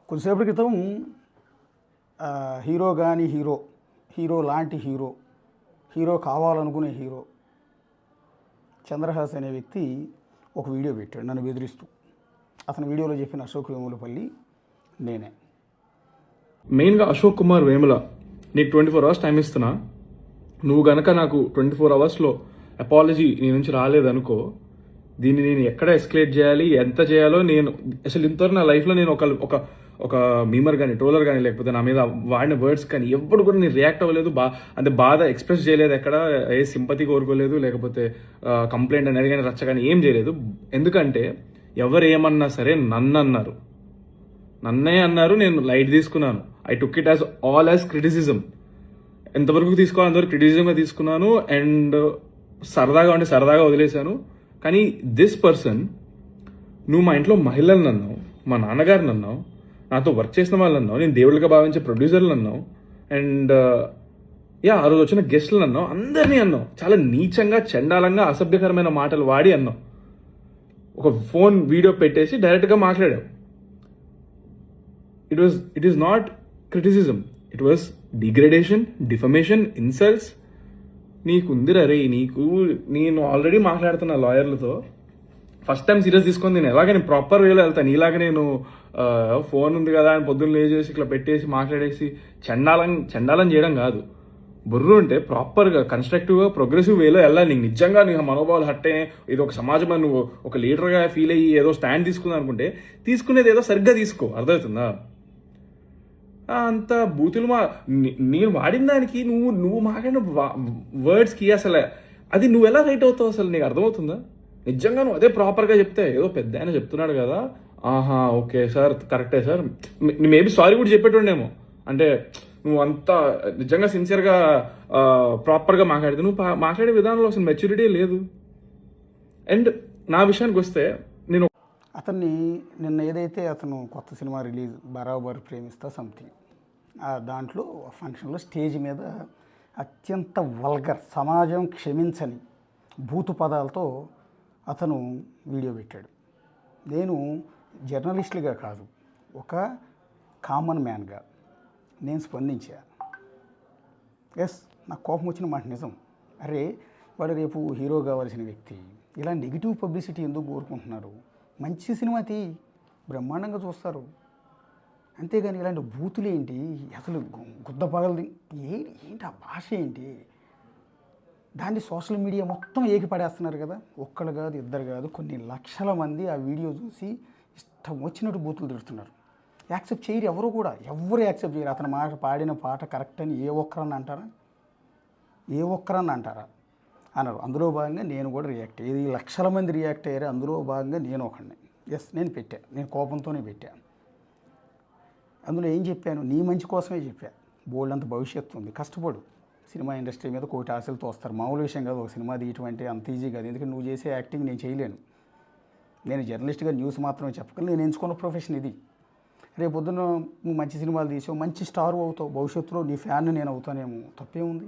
కొద్దిసేపటి క్రితం హీరో కానీ హీరో లాంటి హీరో కావాలనుకునే హీరో చంద్రహాస్ అనే వ్యక్తి ఒక వీడియో పెట్టాడు నన్ను బెదిరిస్తూ. అతని వీడియోలో చెప్పిన అశోక్ వేములపల్లి నేనే. మెయిన్గా అశోక్ కుమార్ వేముల, నీకు 24 hours టైం ఇస్తున్నా. నువ్వు గనక నాకు 24 hours అపాలజీ నీ నుంచి రాలేదనుకో, దీన్ని నేను ఎక్కడ ఎస్కలేట్ చేయాలి, ఎంత చేయాలో నేను అసలు ఇంతవరకు నా లైఫ్లో నేను ఒక మీమర్ కానీ ట్రోలర్ కానీ లేకపోతే నా మీద వాడిన వర్డ్స్ కానీ ఎప్పుడు కూడా నేను రియాక్ట్ అవ్వలేదు, అంటే బాధ ఎక్స్ప్రెస్ చేయలేదు, ఎక్కడ ఏ సింపతి కోరుకోలేదు, లేకపోతే కంప్లైంట్ అనేది కానీ రచ్చ కానీ ఏం చేయలేదు. ఎందుకంటే ఎవరు ఏమన్నా సరే నన్నే అన్నారు, నేను లైట్ తీసుకున్నాను. I took it all as criticism. ఎంతవరకు తీసుకోవాలి అంతవరకు క్రిటిసిజంగా తీసుకున్నాను అండ్ సరదాగా వదిలేశాను. కానీ దిస్ పర్సన్, నువ్వు మా ఇంట్లో మహిళలను అన్నావు, మా నాన్నగారిని అన్నావు, నాతో వర్క్ చేసిన వాళ్ళు అన్నావు, నేను దేవుళ్ళగా భావించే ప్రొడ్యూసర్లు అన్నావు, అండ్ ఆ రోజు వచ్చిన గెస్టులు అన్నావు, అందరినీ అన్నావు. చాలా నీచంగా, చండాలంగా, అసభ్యకరమైన మాటలు వాడి అన్నావు. ఒక ఫోన్ వీడియో పెట్టేసి డైరెక్ట్గా మాట్లాడావు. It is not criticism, it was degradation, defamation, insults. నీకుందిరా రే, నేను ఆల్రెడీ మాట్లాడుతున్నా లాయర్లతో. ఫస్ట్ టైం సీరియస్ తీసుకొని నేను ప్రాపర్ వేలో వెళ్తాను. ఇలాగ నేను ఫోన్ ఉంది కదా అని పొద్దున్న లేచేసి ఇట్లా పెట్టేసి మాట్లాడేసి చండాలం చేయడం కాదు. బుర్రు ఉంటే ప్రాపర్గా కన్స్ట్రక్టివ్గా ప్రోగ్రెసివ్ వేలో వెళ్ళాలి. నీకు నిజంగా నీ మనోభావాలు హట్టే, ఇది ఒక సమాజంలో నువ్వు ఒక లీడర్గా ఫీల్ అయ్యి ఏదో స్టాండ్ తీసుకుందాం అనుకుంటే తీసుకునేది ఏదో సరిగ్గా తీసుకో. అర్థమవుతుందా? అంత బూతులు నేను వాడిన దానికి నువ్వు మాట్లాడిన వర్డ్స్కి అసలు అది నువ్వు ఎలా రైట్ అవుతావు అసలు నీకు అర్థమవుతుందా? నిజంగా నువ్వు అదే ప్రాపర్గా చెప్తే ఏదో పెద్ద ఆయన చెప్తున్నాడు కదా, ఆహా ఓకే సార్ కరెక్టే సార్, మేబీ సారీ కూడా చెప్పేటోడేమో. అంటే నువ్వు అంతా నిజంగా సిన్సియర్గా ప్రాపర్గా మాట్లాడితే నువ్వు మాట్లాడే విధానంలో అసలు మెచ్యూరిటీ లేదు. అండ్ నా విషయానికి వస్తే నేను అతన్ని నిన్న ఏదైతే అతను కొత్త సినిమా రిలీజ్ బరాబర్ ప్రేమిస్తా సంథింగ్, దాంట్లో ఫంక్షన్లో స్టేజ్ మీద అత్యంత వల్గర్, సమాజం క్షమించని భూతు పదాలతో అతను వీడియో పెట్టాడు. నేను జర్నలిస్టులుగా కాదు, ఒక కామన్ మ్యాన్గా నేను స్పందించా. నాకు కోపం వచ్చిన మాట నిజం. అరే వాడు రేపు హీరో కావాల్సిన వ్యక్తి, ఇలా నెగిటివ్ పబ్లిసిటీ ఎందుకు కోరుకుంటున్నారు? మంచి సినిమా బ్రహ్మాండంగా చూస్తారు, అంతేగాని ఇలాంటి బూతులు ఏంటి అసలు, గుద్ద పగలది ఏంటి ఆ భాష ఏంటి? దాన్ని సోషల్ మీడియా మొత్తం ఏకిపడేస్తున్నారు కదా. ఒక్కళ్ళు కాదు, ఇద్దరు కాదు, కొన్ని లక్షల మంది ఆ వీడియో చూసి ఇష్టం వచ్చినట్టు బూతులు తిడుతున్నారు. యాక్సెప్ట్ చేయరు ఎవరు యాక్సెప్ట్ చేయరు. అతని మాట పాడిన పాట కరెక్ట్ అని ఏ ఒక్కరన్నా అంటారా? అన్నారు. అందులో భాగంగా నేను కూడా రియాక్ట్ అయ్యేది. లక్షల మంది రియాక్ట్ అయ్యారు, అందులో భాగంగా నేను ఒకడిని. నేను కోపంతోనే పెట్టాను. అందులో ఏం చెప్పాను? నీ మంచి కోసమే చెప్పా. బోల్డ్ అంత భవిష్యత్తు ఉంది, కష్టపడు. సినిమా ఇండస్ట్రీ మీద కోటి ఆశలతో వస్తారు, మామూలు విషయం కాదు ఒక సినిమా తీయటం అంటే, అంత ఈజీ కాదు. ఎందుకంటే నువ్వు చేసే యాక్టింగ్ నేను చేయలేను. నేను జర్నలిస్ట్గా న్యూస్ మాత్రమే చెప్పగలను. నేను ఎంచుకున్న ప్రొఫెషన్ ఇది. రేపు పొద్దున్న నువ్వు మంచి సినిమాలు తీసావు, మంచి స్టార్ అవుతావు, భవిష్యత్తులో నీ ఫ్యాన్ నేను అవుతానేమో, తప్పేముంది?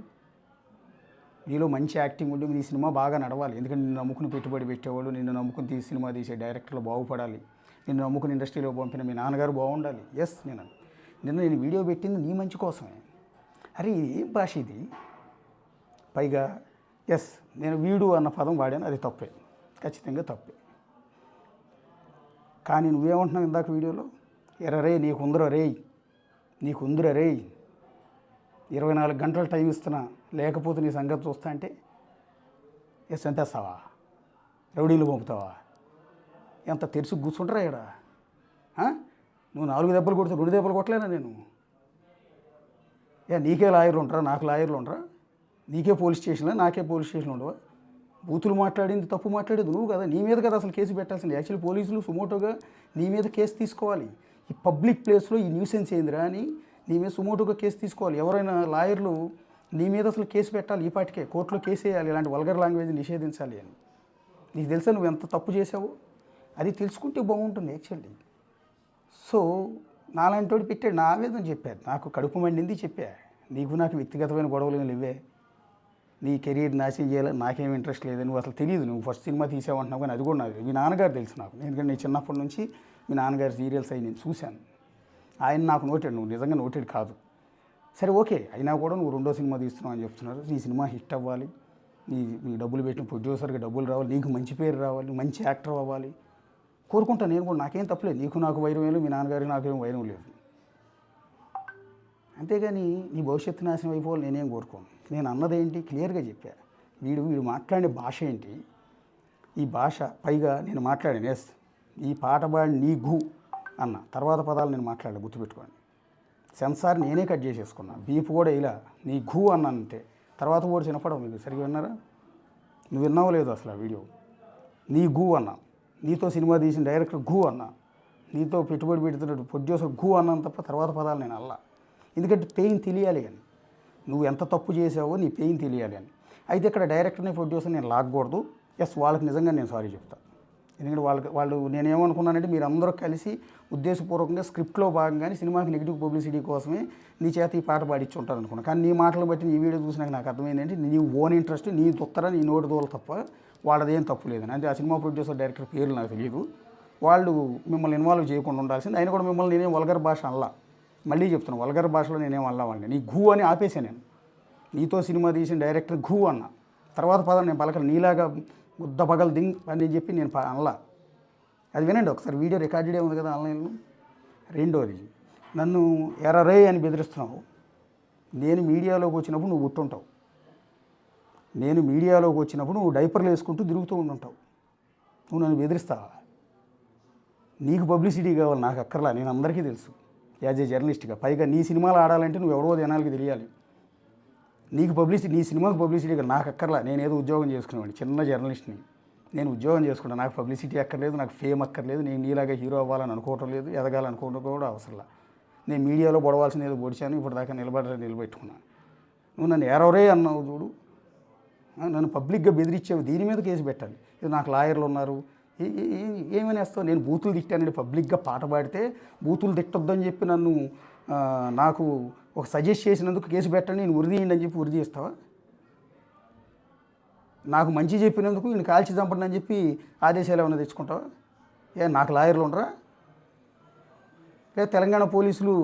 నీలో మంచి యాక్టింగ్ ఉండి నీ సినిమా బాగా నడవాలి. ఎందుకంటే నిన్ను నమ్ముకుని పెట్టుబడి పెట్టేవాళ్ళు, నిన్ను నమ్ముకుని సినిమా తీసే డైరెక్టర్లు బాగుపడాలి, నిన్ను నమ్ముకుని ఇండస్ట్రీలో పంపిన మీ నాన్నగారు బాగుండాలి. నేను వీడియో పెట్టింది నీ మంచి కోసమే. అరే ఇది ఏం భాష ఇది? పైగా నేను వీడు అన్న పదం వాడాను, అది తప్పే, ఖచ్చితంగా తప్పే. కానీ నువ్వేమంటున్నావు ఇందాక వీడియోలో? నీకుందర రే 24 గంటలు టైం ఇస్తున్నా, లేకపోతే నీ సంగతి చూస్తా అంటే చంపేస్తావా? రౌడీలు పంపుతావా? ఎంత తెరుసు కూర్చుంటారా ఇక్కడ? నువ్వు 4 దెబ్బలు కొడితే 2 దెబ్బలు కొట్టలేనా నేను? నీకే లాయర్లు ఉంటారా? నాకు లాయర్లు ఉంటారా? నీకే పోలీస్ స్టేషన్లో, నాకే పోలీస్ స్టేషన్లో ఉండవా? బూతులు మాట్లాడింది, తప్పు మాట్లాడేది నువ్వు కదా. నీ మీద కదా అసలు కేసు పెట్టాల్సింది. యాక్చువల్లీ పోలీసులు సుమోటోగా నీ మీద కేసు తీసుకోవాలి. ఈ పబ్లిక్ ప్లేస్లో ఈ న్యూసెన్స్ ఏందిరా అని నీ మీద సుమోటోగా కేసు తీసుకోవాలి. ఎవరైనా లాయర్లు నీ మీద అసలు కేసు పెట్టాలి, ఈ పాటికే కోర్టులో కేసు వేయాలి, ఇలాంటి వల్గర్ లాంగ్వేజ్ నిషేధించాలి అని. నీకు తెలుసా నువ్వు ఎంత తప్పు చేసావు? అది తెలుసుకుంటే బాగుంటుంది యాక్చువల్లీ. సో నాలాంటి వాడు పెట్టాడు, నా ఆవేదన చెప్పాడు, నాకు కడుపు మండింది చెప్పా. నీకు నాకు వ్యక్తిగతమైన గొడవలు లేవే, నీ కెరీర్ నాశనం చేయాలని నాకేం ఇంట్రెస్ట్ లేదు. నువ్వు అసలు తెలియదు, నువ్వు ఫస్ట్ సినిమా తీసావంటున్నావు, కానీ అది కూడా నాకు మీ నాన్నగారు తెలుసు నాకు. ఎందుకంటే నేను చిన్నప్పటి నుంచి మీ నాన్నగారి సీరియల్స్ అవి నేను చూశాను. ఆయన నాకు నోటెడ్, నువ్వు నిజంగా నోటెడ్ కాదు. సరే ఓకే, అయినా కూడా నువ్వు రెండో సినిమా తీస్తున్నావు అని చెప్తున్నారు. నీ సినిమా హిట్ అవ్వాలి, నీ డబ్బులు పెట్టిన ప్రొడ్యూసర్కి డబ్బులు రావాలి, నీకు మంచి పేరు రావాలి, మంచి యాక్టర్ అవ్వాలి కోరుకుంటా. నేను కూడా నాకేం తప్పలేదు, నీకు నాకు వైరం లేదు, మీ నాన్నగారికి నాకేం వైరం లేదు. అంతేగాని నీ భవిష్యత్తు నాశనం అయిపోవాలి నేనేం కోరుకోను. నేను అన్నదేంటి క్లియర్గా చెప్పా. వీడు మాట్లాడే భాష ఏంటి, ఈ భాష పైగా నేను మాట్లాడాను. ఎస్, ఈ పాట పాడి నీ గు అన్న తర్వాత పదాలు నేను మాట్లాడాను, గుర్తుపెట్టుకోండి. సెన్సార్ నేనే కట్ చేసేసుకున్నా, బీప్ కూడా ఇలా నీ ఘూ అన్నాను అంతే. తర్వాత కూడా చిన్నపడవు, మీకు సరిగ్గా విన్నారా? నువ్వు విన్నావో లేదు అసలు ఆ వీడియో. నీ ఘూ అన్నా, నీతో సినిమా తీసిన డైరెక్టర్ ఘూ అన్నా, నీతో పెట్టుబడి పెడుతున్నట్టు ప్రొడ్యూసర్ ఘూ అన్నాను తప్ప తర్వాత పదాలు నేను అల్లా. ఎందుకంటే పెయిన్ తెలియాలి అని, నువ్వు ఎంత తప్పు చేసావో నీ పెయిన్ తెలియాలి అని. అయితే ఇక్కడ డైరెక్టర్ని ప్రొడ్యూసర్ నేను లాగకూడదు. ఎస్, వాళ్ళకి నిజంగా నేను సారీ చెప్తాను. ఎందుకంటే వాళ్ళు నేనేమనుకున్నానంటే మీరు అందరూ కలిసి ఉద్దేశపూర్వకంగా స్క్రిప్ట్లో భాగంగానే సినిమాకి నెగిటివ్ పబ్లిసిటీ కోసమే నీ చేత ఈ పాట పాడించి ఉంటారు అనుకున్నాను. కానీ నీ మాటలు బట్టి నీ వీడియో చూసినాక నాకు అర్థమైంది నీ ఓన్ ఇంట్రెస్ట్, నీ దుత్తర, నీ నోటి దోల తప్ప వాళ్ళదేం తప్పు లేదని. అంటే ఆ సినిమా ప్రొడ్యూసర్ డైరెక్టర్ పేర్లు నాకు తెలియదు, వాళ్ళు మిమ్మల్ని ఇన్వాల్వ్ చేయకుండా ఉండాల్సింది. అయినా కూడా మిమ్మల్ని నేనేం వల్గర్ భాష అల్లా, మళ్ళీ చెప్తున్నాను, వల్గర్ భాషలో నేనేం అల్లావండి. నీ ఘూ అని ఆపేసాను నేను. నీతో సినిమా తీసిన డైరెక్టర్ ఘూ అన్న తర్వాత పదం నేను పలకలు, నీలాగా ముద్ద పగలు దింగ్ అని చెప్పి నేను అనలా. అది వినండి ఒకసారి, వీడియో రికార్డెడే ఉంది కదా ఆన్లైన్లో. రెండోది, నన్ను ఎర్రరే అని బెదిరిస్తున్నావు. నేను మీడియాలోకి వచ్చినప్పుడు నువ్వు గుట్టుంటావు, నేను మీడియాలోకి వచ్చినప్పుడు నువ్వు డైపర్లు వేసుకుంటూ తిరుగుతూ ఉంటుంటావు. నువ్వు నన్ను బెదిరిస్తావా? నీకు పబ్లిసిటీ కావాలి, నాకు అక్కర్లా, నేను అందరికీ తెలుసు యాజ్ ఏ జర్నలిస్ట్గా. పైగా నీ సినిమాలు ఆడాలంటే నువ్వు ఎవరో జనాలకి తెలియాలి. నీకు పబ్లిసిటీ, నీ సినిమాకి పబ్లిసిటీ కాదు, నాకు అక్కర్లా. నేను ఏదో ఉద్యోగం చేసుకునేవాడిని, చిన్న జర్నలిస్ట్ని, నేను ఉద్యోగం చేసుకుంటాను. నాకు పబ్లిసిటీ అక్కర్లేదు, నాకు ఫేమ్ అక్కర్లేదు, నేను నీలాగా హీరో అవ్వాలని అనుకోవటం లేదు, ఎదగాలనుకోవడం కూడా అవసరంలా. నేను మీడియాలో పొడవాల్సింది ఏదో పొడిచాను, ఇప్పుడు దాకా నిలబెట్టుకున్నాను. నువ్వు నన్ను ఎరవరే అన్నావు చూడు, నన్ను పబ్లిక్గా బెదిరించావు, దీని మీద కేసు పెట్టాలి. ఇది నాకు లాయర్లు ఉన్నారు, ఏమని వేస్తావు? నేను బూతులు తిట్టానండి, పబ్లిక్గా పాట పాడితే బూతులు తిట్టొద్దని చెప్పి నన్ను నాకు ఒక సజెస్ట్ చేసినందుకు కేసు పెట్టండి, నేను ఉరిదీయండి అని చెప్పి ఉరిది ఇస్తావా? నాకు మంచి చెప్పినందుకు నేను కాల్చి చంపండి అని చెప్పి ఆదేశాలు ఏమైనా తెచ్చుకుంటావా? నాకు లాయర్లు ఉండరా? లేదా తెలంగాణ పోలీసులు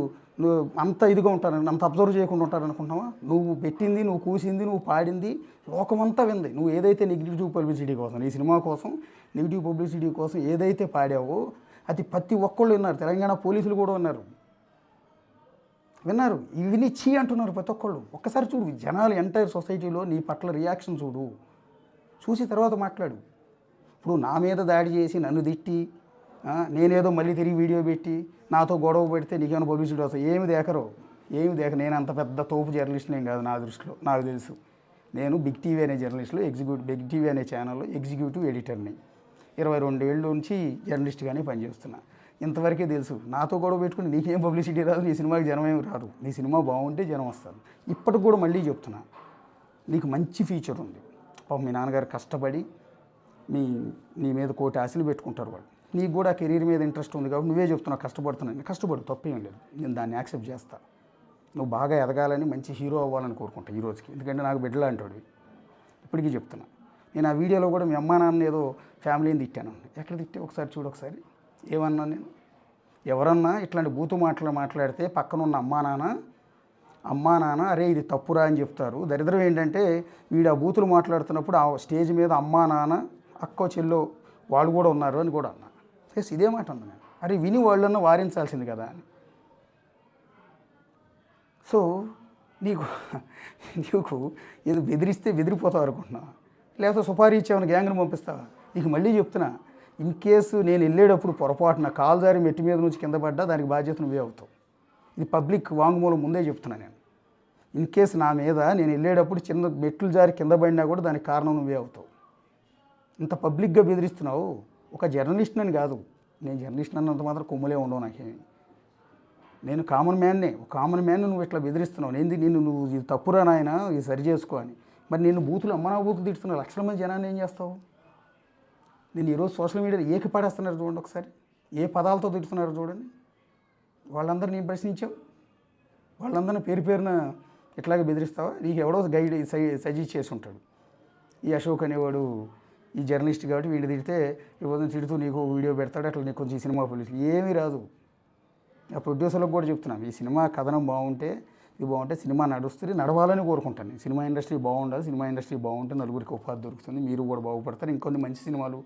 నువ్వు అంత ఇదిగా ఉంటారని, అంత అబ్జర్వ్ చేయకుండా ఉంటారనుకుంటున్నావా? నువ్వు పెట్టింది, నువ్వు కూసింది, నువ్వు పాడింది లోకమంతా వింది. నువ్వు ఏదైతే నెగిటివ్ పబ్లిసిటీ కోసం, ఈ సినిమా కోసం నెగిటివ్ పబ్లిసిటీ కోసం ఏదైతే పాడావో అది ప్రతి ఒక్కళ్ళు విన్నారు. తెలంగాణ పోలీసులు కూడా విన్నారు. ఇవి చీ అంటున్నారు ప్రతి ఒక్కళ్ళు. ఒక్కసారి చూడు, జనాలు ఎంటైర్ సొసైటీలో నీ పట్ల రియాక్షన్ చూసి తర్వాత మాట్లాడు. ఇప్పుడు నా మీద దాడి చేసి నన్ను తిట్టి నేనేదో మళ్ళీ తిరిగి వీడియో పెట్టి నాతో గొడవ పెడితే నీకేమైనా పబ్లిసిటీ వస్తాయి? ఏమి దేక. నేను అంత పెద్ద తోపు జర్నలిస్ట్ని ఏం కాదు నా దృష్టిలో, నాకు తెలుసు. నేను బిగ్ టీవీ అనే జర్నలిస్ట్లో బిగ్ టీవీ అనే ఛానల్లో ఎగ్జిక్యూటివ్ ఎడిటర్ని. 22 ఏళ్ళ నుంచి జర్నలిస్ట్గానే పనిచేస్తున్నా. ఇంతవరకే తెలుసు. నాతో గొడవ పెట్టుకుని నీకేం పబ్లిసిటీ రాదు, నీ సినిమాకి జనం ఏమి రాదు. నీ సినిమా బాగుంటే జనం వస్తారు. ఇప్పటికి కూడా మళ్ళీ చెప్తున్నా, నీకు మంచి ఫ్యూచర్ ఉంది. పాపం మీ నాన్నగారు కష్టపడి నీ మీద కోటి ఆశలు పెట్టుకుంటారు వాళ్ళు. నీకు కూడా కెరీర్ మీద ఇంట్రెస్ట్ ఉంది కాబట్టి నువ్వే చెప్తున్నావు కష్టపడుతున్నాను. కష్టపడు, తప్పేం లేదు, నేను దాన్ని యాక్సెప్ట్ చేస్తా. నువ్వు బాగా ఎదగాలని, మంచి హీరో అవ్వాలని కోరుకుంటా ఈ రోజుకి. ఎందుకంటే నాకు బిడ్డలా అంటాడు, ఇప్పటికీ చెప్తున్నా. నేను ఆ వీడియోలో కూడా మీ అమ్మా నాన్న ఏదో ఫ్యామిలీని తిట్టాను. ఎక్కడ తిట్టే ఒకసారి చూడు, ఒకసారి ఏమన్నా నేను ఎవరన్నా ఇట్లాంటి బూతు మాట్లాడితే పక్కనున్న అమ్మా నాన్న అరే ఇది తప్పురా అని చెప్తారు. దరిద్రం ఏంటంటే వీడు ఆ బూతులు మాట్లాడుతున్నప్పుడు ఆ స్టేజ్ మీద అమ్మా నాన్న అక్కో చెల్లో వాళ్ళు కూడా ఉన్నారు అని కూడా అన్నా. ఇదే మాట అన్నా నేను. అరే విని వాళ్ళన్నా వారించాల్సింది కదా అని. సో నీకు ఏదో బెదిరిస్తే బెదిరిపోతావు అనుకుంటున్నావా? లేకపోతే సుపారీ ఇచ్చామని గ్యాంగ్ని పంపిస్తావా? నీకు మళ్ళీ చెప్తున్నా, ఇన్ కేసు నేను వెళ్ళేటప్పుడు పొరపాటున కాలుదారి మెట్టి మీద నుంచి కింద పడ్డా దానికి బాధ్యత నువ్వే అవుతావు. ఇది పబ్లిక్ వాంగ్మూలం ముందే చెప్తున్నా నేను. ఇన్ కేసు నా మీద నేను వెళ్ళేటప్పుడు చిన్న మెట్లు జారి కింద పడినా కూడా దానికి కారణం నువ్వే అవుతావు. ఇంత పబ్లిక్గా బెదిరిస్తున్నావు. ఒక జర్నలిస్ట్ అని కాదు, నేను జర్నలిస్ట్ అన్నంత మాత్రం కొమ్ములే ఉండవు నాకేమి. నేను కామన్ మ్యాన్నే. ఒక కామన్ మ్యాన్ నువ్వు ఇట్లా బెదిరిస్తున్నావు. నువ్వు ఇది తప్పురా నాయన, ఇది సరి చేసుకో అని. మరి నేను అమ్మనా బూతులు తిడుతున్నా లక్షల మంది జనాన్ని ఏం చేస్తావు? నేను ఈరోజు సోషల్ మీడియాలో ఏకి పడేస్తున్నారు చూడండి ఒకసారి, ఏ పదాలతో తిడుతున్నారు చూడండి. వాళ్ళందరినీ ప్రశ్నించావు, వాళ్ళందరినీ పేరున ఇట్లాగే బెదిరిస్తావా? నీకు ఎవడో గైడ్ సజెస్ట్ చేసి ఉంటాడు. ఈ అశోక్ అనేవాడు ఈ జర్నలిస్ట్ కాబట్టి వీడిని తిడితే ఇవ్వదని తిడుతూ నీకు వీడియో పెడతాడు, అట్లా నీకు కొంచెం సినిమా పోలీసులు ఏమీ రాదు. ఆ ప్రొడ్యూసర్లకు కూడా చెప్తున్నాం, ఈ సినిమా కథనం బాగుంటే ఇది బాగుంటే సినిమా నడుస్తుంది, నడవాలని కోరుకుంటాను నేను. సినిమా ఇండస్ట్రీ బాగుండాలి, సినిమా ఇండస్ట్రీ బాగుంటే నలుగురికి ఉపాధి దొరుకుతుంది, మీరు కూడా బాగుపడతారు, ఇంకొన్ని మంచి సినిమాలు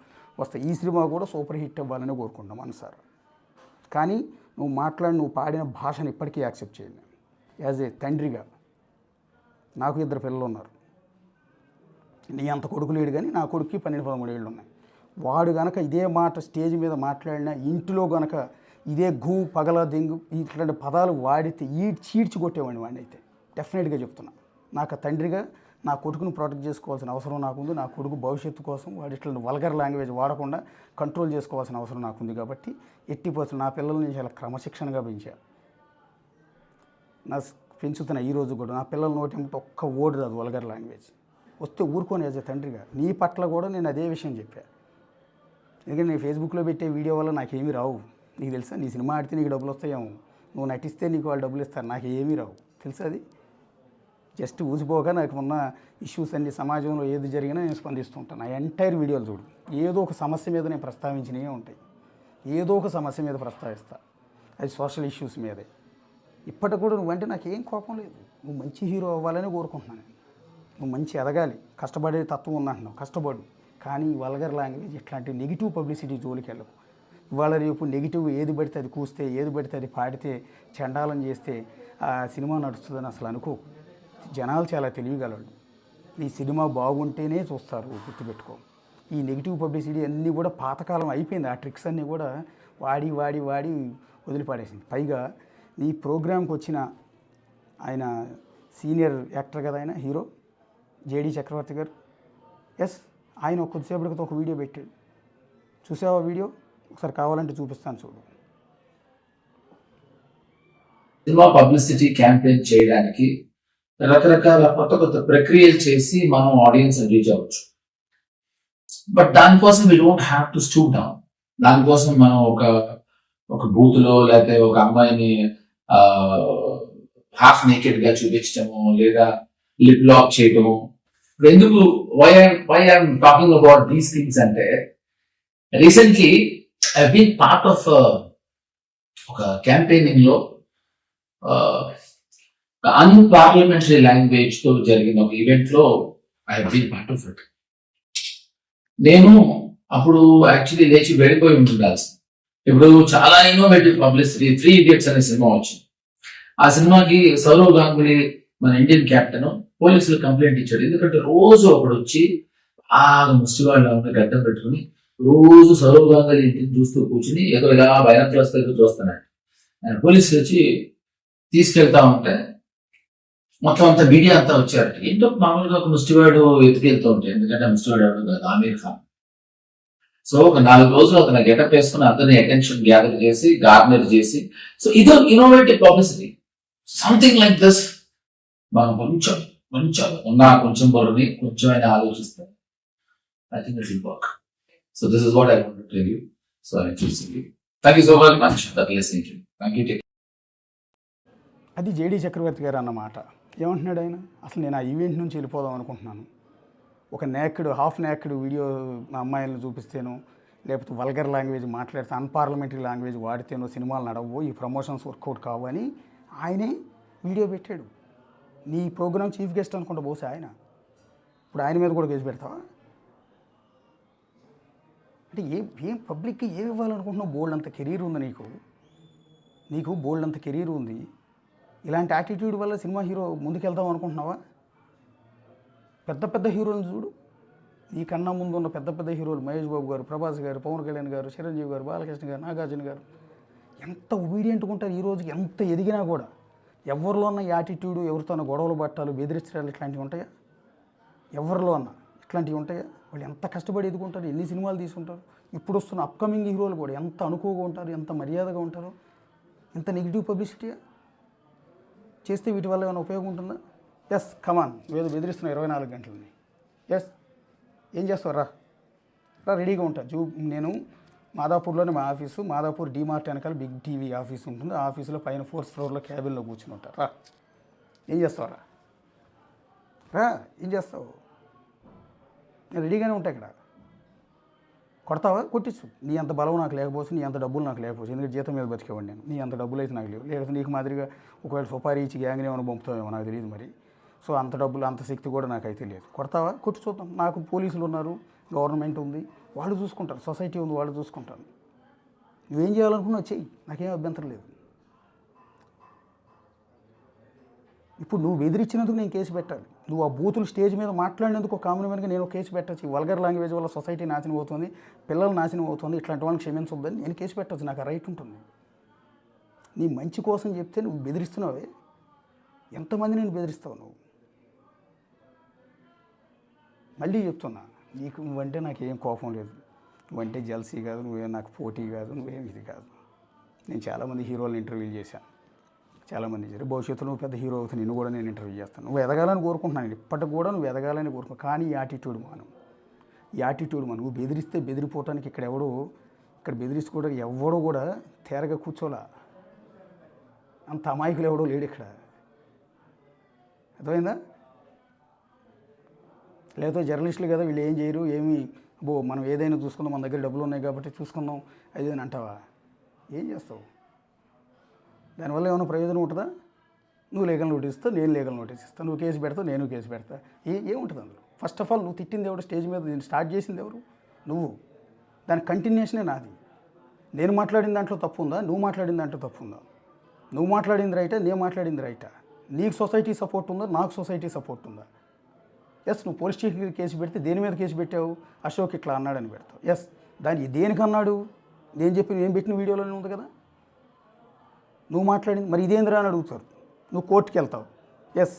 వస్తాయి. ఈ సినిమా కూడా సూపర్ హిట్ అవ్వాలని కోరుకుంటాం మనసారా. కానీ నువ్వు పాడిన భాషను ఇప్పటికీ యాక్సెప్ట్ చేయండి. యాజ్ ఏ తండ్రిగా నాకు 2 పిల్లలు ఉన్నారు. నీ అంత కొడుకు లేడు, కానీ నా కొడుక్కి 12-13 ఏళ్ళు ఉన్నాయి. వాడు గనక ఇదే మాట స్టేజ్ మీద మాట్లాడినా, ఇంటిలో గనక ఇదే పగల దెంగు ఇట్లాంటి పదాలు వాడితే చీడ్చి కొట్టేవాడిని వాడిని అయితే. డెఫినెట్గా చెప్తున్నా, నాకు తండ్రిగా నా కొడుకును ప్రొటెక్ట్ చేసుకోవాల్సిన అవసరం నాకుంది. నా కొడుకు భవిష్యత్తు కోసం వాడు ఇట్లాంటి వల్గర్ లాంగ్వేజ్ వాడకుండా కంట్రోల్ చేసుకోవాల్సిన అవసరం నాకుంది. కాబట్టి నా పిల్లల్ని చాలా క్రమశిక్షణగా పెంచాను. పెంచుతున్నా ఈ రోజు కూడా. నా పిల్లల నోటి ఒక్క ఓడి రాదు వల్గర్ లాంగ్వేజ్. వస్తే ఊరుకొని యాజ్ ఏ తండ్రిగా నీ పట్ల కూడా నేను అదే విషయం చెప్పాను. ఎందుకంటే నేను ఫేస్బుక్లో పెట్టే వీడియో వల్ల నాకేమీ రావు. నీకు తెలుసా, నీ సినిమా ఆడితే నీకు డబ్బులు వస్తాయేమో, నువ్వు నటిస్తే నీకు వాళ్ళు డబ్బులు ఇస్తారు, నాకు ఏమీ రావు తెలుసా. అది జస్ట్ ఊసిపోక నాకు ఉన్న ఇష్యూస్ అన్ని సమాజంలో ఏది జరిగినా నేను స్పందిస్తుంటాను. నా ఎంటైర్ వీడియోలు చూడు, ఏదో ఒక సమస్య మీద నేను ప్రస్తావించినవే ఉంటాయి. ఏదో ఒక సమస్య మీద ప్రస్తావిస్తా, అది సోషల్ ఇష్యూస్ మీదే. ఇప్పటికి కూడా నువ్వంటే నాకేం కోపం లేదు. నువ్వు మంచి హీరో అవ్వాలని కోరుకుంటున్నాను. నువ్వు మంచి ఎదగాలి, కష్టపడే తత్వం ఉందంటున్నావు, కష్టపడు. కానీ వల్గర్ లాంగ్వేజ్ ఇట్లాంటి నెగిటివ్ పబ్లిసిటీ జోలికి వెళ్ళకు. ఇవాళ రేపు నెగిటివ్ ఏది పడితే అది కూస్తే, ఏది పడితే అది పాడితే, చండాలం చేస్తే ఆ సినిమా నడుస్తుందని అసలు అనుకో. జనాలు చాలా తెలియగలరు. నీ సినిమా బాగుంటేనే చూస్తారు, గుర్తుపెట్టుకో. ఈ నెగిటివ్ పబ్లిసిటీ అన్నీ కూడా పాతకాలం అయిపోయింది. ఆ ట్రిక్స్ అన్నీ కూడా వాడి వాడి వాడి వదిలిపాడేసింది. పైగా నీ ప్రోగ్రామ్కి వచ్చిన ఆయన సీనియర్ యాక్టర్ కదా, ఆయన హీరో జేడీ చక్రవర్తి గారు. ఎస్, ఆయన కొద్దిసేపటికి ఒక వీడియో పెట్టాడు. చూసావా వీడియో? ఒకసారి కావాలంటే చూపిస్తాను చూడు. సినిమా పబ్లిసిటీ క్యాంపెయిన్ చేయడానికి రకరకాల కొత్త కొత్త ప్రక్రియలు చేసి మనం ఆడియన్స్ రీచ్ అవ్వచ్చు. బట్ దానికోసం we don't have to stoop down. దానికోసం మనం ఒక బూత్లో లేకపోతే ఒక అమ్మాయిని హాఫ్ నేకెడ్ గా చూపించడము, లేదా లిప్ లాక్ చేయటము. ఎందుకు why I'm talking about these things అంటే, recently I been part of ఒక క్యాంపెయినింగ్ లో అన్పార్లమెంటరీ లాంగ్వేజ్ తో జరిగిన ఒక ఈవెంట్ లో I been part of it. నేను అప్పుడు యాక్చువల్లీ లేచి వెళ్ళిపోయి ఉండాల్సింది. ఇప్పుడు చాలా ఇన్నోవేటివ్ పబ్లిసిటీ 3 Idiots అనే సినిమా వచ్చింది. ఆ సినిమాకి సౌరవ్ గాంగులీ, మన ఇండియన్ కెప్టెన్, పోలీసులు కంప్లైంట్ ఇచ్చాడు. ఎందుకంటే రోజు ఒకడు వచ్చి ముష్టివాళ్ళు గడ్డం పెట్టుకుని రోజు సౌరవ్ గాంగులీ ఇంటిని చూస్తూ కూర్చుని ఏదో ఇలా భయంకరస్తూ చూస్తున్నాడు. ఆయన పోలీసులు వచ్చి తీసుకెళ్తా ఉంటే మొత్తం అంతా మీడియా అంతా వచ్చారట. ఏంటో మామూలుగా ఒక ముష్టివాడు ఎత్తుకెళ్తూ ఉంటే, ఎందుకంటే ముష్టివాడు ఎవరు కాదు, ఆమీర్ ఖాన్. సో ఒక 4 రోజులు అతను గెటప్ వేసుకుని అందరినీ అటెన్షన్ గ్యాదర్ చేసి గార్నర్ చేసి, సో ఇదో innovative publicity. Something like this మనం కొంచెం బరువుని కొంచెం అయినా ఆలోచిస్తే I think it will work. So this is what I want to tell you. So I choosing you. Thank you so much for listening to me. Thank you. అది JD చక్రవర్తి గారు అన్నమాట. ఏమంటున్నాడు ఆయన? అసలు నేను ఆ ఈవెంట్ నుంచి వెళ్ళిపోదాం అనుకుంటున్నాను. ఒక హాఫ్ నేక్డ్ వీడియో నా అమ్మాయిలను చూపిస్తేనో, లేకపోతే వల్గర్ లాంగ్వేజ్ మాట్లాడితే, అన్పార్లమెంటరీ లాంగ్వేజ్ వాడితేనో సినిమాలు నడవు, ఈ ప్రమోషన్స్ వర్కౌట్ కావు అని ఆయనే వీడియో పెట్టాడు. నీ ప్రోగ్రామ్ చీఫ్ గెస్ట్ అనుకుంటా బహుశా ఆయన. ఇప్పుడు ఆయన మీద కూడా కేసు పెడతావా? అంటే ఏం పబ్లిక్కి ఏమి ఇవ్వాలనుకుంటున్నావు? బోల్డ్ అంత కెరీర్ ఉంది నీకు బోల్డ్ అంత కెరీర్ ఉంది. ఇలాంటి యాటిట్యూడ్ వల్ల సినిమా హీరో ముందుకెళ్దాం అనుకుంటున్నావా? పెద్ద హీరోలను చూడు, నీకన్నా ముందు ఉన్న పెద్ద హీరోలు మహేష్ బాబు గారు, ప్రభాస్ గారు, పవన్ కళ్యాణ్ గారు, చిరంజీవి గారు, బాలకృష్ణ గారు, నాగార్జున గారు ఎంత ఒబీడియంట్గా ఉంటారు. ఈ రోజుకి ఎంత ఎదిగినా కూడా ఎవరిలో ఉన్న యాటిట్యూడు, ఎవరితో గొడవలు పట్టాలు, బెదిరించడాలు ఇట్లాంటివి ఉంటాయా? ఎవరిలో అన్న ఇట్లాంటివి ఉంటాయా? వాళ్ళు ఎంత కష్టపడి ఎదుగుంటారు, ఎన్ని సినిమాలు తీసుకుంటారు. ఇప్పుడు వస్తున్న అప్కమింగ్ హీరోలు కూడా ఎంత అనుకోగా ఉంటారు, ఎంత మర్యాదగా ఉంటారు. ఎంత నెగిటివ్ పబ్లిసిటీయా చేస్తే వీటి వల్ల ఏమైనా ఉపయోగం ఉంటుందా? ఎస్, కమాన్, ఏదో బెదిరిస్తున్నా 24 గంటలని. ఎస్, ఏం చేస్తావు? రా రెడీగా ఉంటా. నేను మాదాపూర్లోనే మా ఆఫీసు, మాదాపూర్ డీమార్ట్ వెనకాల బిగ్ టీవీ ఆఫీస్ ఉంటుంది. ఆ ఆఫీసులో పైన 4th ఫ్లోర్లో క్యాబిన్లో కూర్చుని ఉంటారు. రా, ఏం చేస్తావు? రా ఏం చేస్తావు? నేను రెడీగానే ఉంటా ఇక్కడ. కొడతావా? కొట్టించు. నీ అంత బలం నాకు లేకపోవచ్చు, నీ అంత డబ్బులు నాకు లేకపోవచ్చు, ఎందుకంటే జీతం మీద బతికేవాడిని నేను. నీ అంత డబ్బులు అయితే నాకు లేవు. లేకపోతే నీకు మాదిరిగా ఒకవేళ సుపారీ ఇచ్చి గ్యాంగ్ని ఏమైనా పంపుతావేమో నాకు తెలియదు మరి. సో అంత డబ్బులు అంత శక్తి కూడా నాకైతే లేదు. కొడతావా? కొట్టి చూద్దాం. నాకు పోలీసులు ఉన్నారు, గవర్నమెంట్ ఉంది, వాళ్ళు చూసుకుంటారు, సొసైటీ ఉంది, వాళ్ళు చూసుకుంటారు. నువ్వేం చేయాలనుకున్నావు చెయ్యి, నాకేం అభ్యంతరం లేదు. ఇప్పుడు నువ్వు బెదిరించినందుకు నేను కేసు పెట్టాలి. నువ్వు ఆ బూతులు స్టేజ్ మీద మాట్లాడినందుకు ఒక కామన్ మ్యాన్గా నేను కేసు పెట్టచ్చు. వల్గర్ లాంగ్వేజ్ వల్ల సొసైటీ నాశనం అవుతుంది, పిల్లలు నాశనం అవుతుంది, ఇట్లాంటి వాళ్ళని క్షమించొద్దని నేను కేసు పెట్టచ్చు. నాకు ఆ రైట్ ఉంటుంది. నీ మంచి కోసం చెప్తే నువ్వు బెదిరిస్తున్నావే, ఎంతమంది నేను బెదిరిస్తావు నువ్వు? మళ్ళీ చెప్తున్నా, నీకు నువ్వంటే నాకు ఏం కోపం లేదు, నువ్వంటే జెల్సీ కాదు, నువ్వేం నాకు పోటీ కాదు, నువ్వేం ఇది కాదు. నేను చాలామంది హీరోలను ఇంటర్వ్యూలు చేశాను, చాలామంది చేశారు. భవిష్యత్తులో నువ్వు పెద్ద హీరో అవుతుంది, నిన్ను కూడా నేను ఇంటర్వ్యూ చేస్తాను. నువ్వు ఎదగాలని కోరుకుంటున్నాను, ఇప్పటికి కూడా నువ్వు ఎదగాలని కోరుకుంటున్నాను. కానీ ఈ యాటిట్యూడ్ మనం నువ్వు బెదిరిస్తే బెదిరిపోవటానికి ఇక్కడ బెదిరించుకోవడానికి ఎవడో కూడా తేరగా కూర్చోలా. అంత అమాయకులు ఎవడో లేడు ఇక్కడ, అర్థమైందా? లేకపోతే జర్నలిస్టులు కదా వీళ్ళు ఏం చేయరు, మనం ఏదైనా చూసుకుందాం, మన దగ్గర డబ్బులు ఉన్నాయి కాబట్టి చూసుకుందాం అది అని అంటావా? ఏం చేస్తావు? దానివల్ల ఏమైనా ప్రయోజనం ఉంటుందా? నువ్వు లీగల్ నోటీస్ ఇస్తావు, నేను లీగల్ నోటీస్ ఇస్తాను, నువ్వు కేసు పెడతావు, నేను కేసు పెడతా. ఏముంటుంది అందులో? ఫస్ట్ ఆఫ్ ఆల్ నువ్వు తిట్టింది ఎవరు? స్టేజ్ మీద నేను స్టార్ట్ చేసింది ఎవరు? నువ్వు. దాని కంటిన్యూషనే నాది. నేను మాట్లాడిన దాంట్లో తప్పు ఉందా? నువ్వు మాట్లాడిన దాంట్లో తప్పు ఉందా? నువ్వు మాట్లాడింది రైటా, నేను మాట్లాడింది రైటా? నీకు సొసైటీ సపోర్ట్ ఉందా, నాకు సొసైటీ సపోర్ట్ ఉందా? ఎస్, నువ్వు పోలీస్ స్టేషన్ కేసు పెడితే దేని మీద కేసు పెట్టావు? అశోక్ ఇట్లా అన్నాడని పెడతావు. ఎస్, దేనికి అన్నాడు? నేను పెట్టిన వీడియోలోనే ఉంది కదా. నువ్వు మాట్లాడింది మరి ఇదేంద్రా అని అడుగుతారు. నువ్వు కోర్టుకి వెళ్తావు. ఎస్,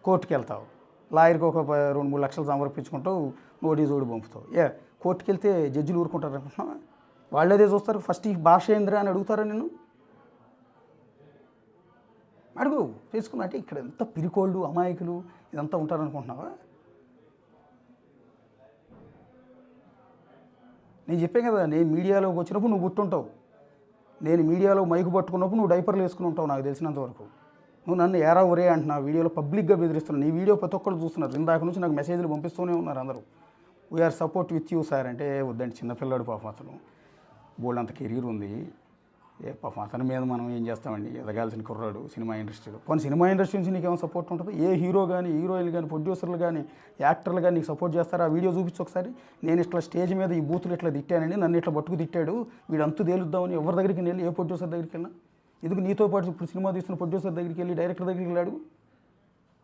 కోర్టుకి వెళ్తావు, లాయర్కి ఒక 2-3 లక్షలు సమర్పించుకుంటావు, నోటీస్ ఓడి పంపుతావు. కోర్టుకి వెళ్తే జడ్జిలు ఊరుకుంటారు అనుకుంటున్నావా? వాళ్ళేదే చూస్తారు. ఫస్ట్ ఈ భాష ఏంద్రా అని అడుగుతారా నేను? అడుగు, తెలుసుకున్నా. అంటే ఇక్కడ ఎంత పిరికోళ్ళు, అమాయకులు ఇదంతా ఉంటారనుకుంటున్నావా? నేను చెప్పాను కదా, నేను మీడియాలోకి వచ్చినప్పుడు నువ్వు గుర్తుంటావు. నేను మీడియాలో మైకు పట్టుకున్నప్పుడు నువ్వు డైపర్లు వేసుకుని ఉంటావు నాకు తెలిసినంతవరకు. నువ్వు నన్ను ఏరా ఒరే అంటున్నావు, వీడియోలో పబ్లిక్గా బెదిరిస్తున్నావు. నీ వీడియో ప్రతి ఒక్కరు చూస్తున్నారు, ఇందాక నుంచి నాకు మెసేజ్లు పంపిస్తూనే ఉన్నారు అందరూ. We are support with you sir అంటే వద్దండి, చిన్నపిల్లాడు పాపం, అతను బోల్డ్ అంత కెరీర్ ఉంది. పాపం అతని మీద మనం ఏం చేస్తామండి, ఎదగాల్సిన కుర్రాడు సినిమా ఇండస్ట్రీలో. కొన్ని సినిమా ఇండస్ట్రీ నుంచి నీకేమైనా సపోర్ట్ ఉంటుంది? ఏ హీరో కానీ, హీరోయిన్లు కానీ, ప్రొడ్యూసర్లు కానీ, యాక్టర్లు కానీ నీకు సపోర్ట్ చేస్తారా? ఆ వీడియో చూపించు ఒకసారి. నేను ఇట్లా స్టేజ్ మీద ఈ బూతులు ఇట్లా తిట్టానండి, నన్ను ఇట్లా పట్టుకు తిట్టాడు, వీడు అంతు తేలుద్దామని ఎవరి దగ్గరికి వెళ్ళి, ఏ ప్రొడ్యూసర్ దగ్గరికి వెళ్ళినా, ఎందుకు నీతో పాటు ఇప్పుడు సినిమా తీస్తున్న ప్రొడ్యూసర్ దగ్గరికి వెళ్ళి, డైరెక్టర్ దగ్గరికి వెళ్ళాడు,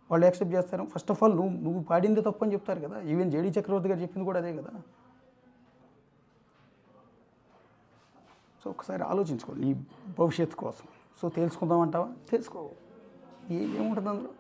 వాళ్ళు యాక్సెప్ట్ చేస్తారు? ఫస్ట్ ఆఫ్ ఆల్ నువ్వు పాడిందే తప్పు అని చెప్తారు కదా. ఈవెన్ జేడీ చక్రవర్తి గారు చెప్పింది కూడా అదే కదా. సో ఒకసారి ఆలోచించుకో నీ భవిష్యత్తు కోసం. సో తెలుసుకుందామంటావా? తెలుసుకో, ఏముంటుంది అందులో.